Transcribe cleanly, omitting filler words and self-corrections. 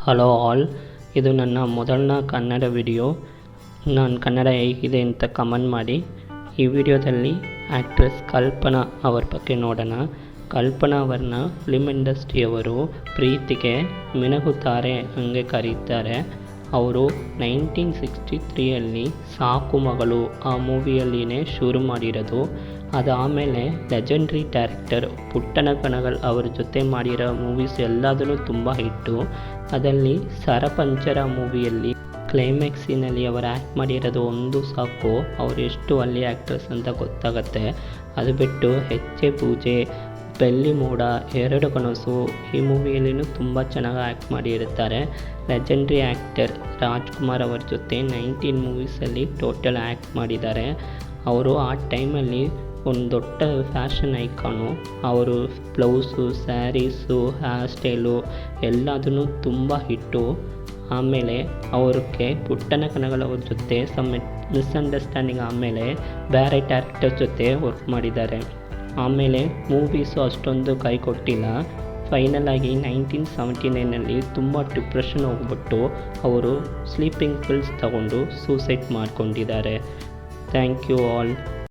Hello all, ಇದು ನನ್ನ ಮೊದಲನೇ ಕನ್ನಡ ವಿಡಿಯೋ. ನಾನು ಕನ್ನಡ ಹೇಗಿದೆ ಅಂತ ಕಮೆಂಟ್ ಮಾಡಿ. ಈ ವಿಡಿಯೋದಲ್ಲಿ ಆ್ಯಕ್ಟ್ರೆಸ್ ಕಲ್ಪನಾ ಅವರ ಬಗ್ಗೆ ನೋಡೋಣ. ಕಲ್ಪನಾ ಅವರನ್ನ ಫಿಲ್ಮ್ ಇಂಡಸ್ಟ್ರಿಯವರು ಪ್ರೀತಿಗೆ ಮಿನುಗುತ್ತಾರೆ ಹಂಗೆ ಕರೀತಾರೆ. ಅವರು 1963ಯಲ್ಲಿ ಸಾಕು ಮಗಳು ಆ ಮೂವಿಯಲ್ಲಿನೇ ಶುರು ಮಾಡಿರೋದು. ಅದಾದಮೇಲೆ ಲೆಜೆಂಡ್ರಿ ಡೈರೆಕ್ಟರ್ ಪುಟ್ಟಣ್ಣ ಕಣಗಾಲ್ ಅವರ ಜೊತೆ ಮಾಡಿರೋ ಮೂವೀಸ್ ಎಲ್ಲದೂ ತುಂಬ ಹಿಟ್ಟು. ಅದರಲ್ಲಿ ಸರಪಂಚರ ಮೂವಿಯಲ್ಲಿ ಕ್ಲೈಮ್ಯಾಕ್ಸಿನಲ್ಲಿ ಅವರು ಆ್ಯಕ್ಟ್ ಮಾಡಿರೋದು ಒಂದು ಸಾಕು, ಅವರು ಎಷ್ಟು ಒಳ್ಳೆಯ ಆ್ಯಕ್ಟ್ರೆಸ್ ಅಂತ ಗೊತ್ತಾಗುತ್ತೆ. ಅದು ಬಿಟ್ಟು ಹೆಜ್ಜೆ ಪೂಜೆ, ಬೆಳ್ಳಿ ಮೋಡ, ಎರಡು ಕನಸು ಈ ಮೂವಿಯಲ್ಲಿನೂ ತುಂಬ ಚೆನ್ನಾಗಿ ಆ್ಯಕ್ಟ್ ಮಾಡಿರುತ್ತಾರೆ. ಲೆಜೆಂಡ್ರಿ ಆ್ಯಕ್ಟರ್ ರಾಜ್ಕುಮಾರ್ ಅವರ ಜೊತೆ 19 ಮೂವೀಸಲ್ಲಿ ಟೋಟಲ್ ಆ್ಯಕ್ಟ್ ಮಾಡಿದ್ದಾರೆ. ಅವರು ಆ ಟೈಮಲ್ಲಿ ಒಂದು ದೊಡ್ಡ ಫ್ಯಾಷನ್ ಐಕಾನು. ಅವರು ಬ್ಲೌಸು, ಸ್ಯಾರೀಸು, ಹೇರ್ ಸ್ಟೈಲು ಎಲ್ಲದೂ ತುಂಬ ಹಿಟ್ಟು. ಆಮೇಲೆ ಅವ್ರಿಗೆ ಪುಟ್ಟಣ್ಣ ಕಣಗಾಲ್ ಅವ್ರ ಜೊತೆ ಮಿಸ್ಅಂಡರ್ಸ್ಟ್ಯಾಂಡಿಂಗ್ ಆಮೇಲೆ ಬೇರೆ ಡೈರೆಕ್ಟರ್ ಜೊತೆ ವರ್ಕ್ ಮಾಡಿದ್ದಾರೆ. ಆಮೇಲೆ ಮೂವೀಸು ಅಷ್ಟೊಂದು ಕೈ ಕೊಟ್ಟಿಲ್ಲ. ಫೈನಲ್ ಆಗಿ 1979ನಲ್ಲಿ ತುಂಬ ಡಿಪ್ರೆಷನ್ ಹೋಗ್ಬಿಟ್ಟು ಅವರು ಸ್ಲೀಪಿಂಗ್ ಪಿಲ್ಸ್ ತಗೊಂಡು ಸೂಸೈಡ್ ಮಾಡ್ಕೊಂಡಿದ್ದಾರೆ. Thank you all.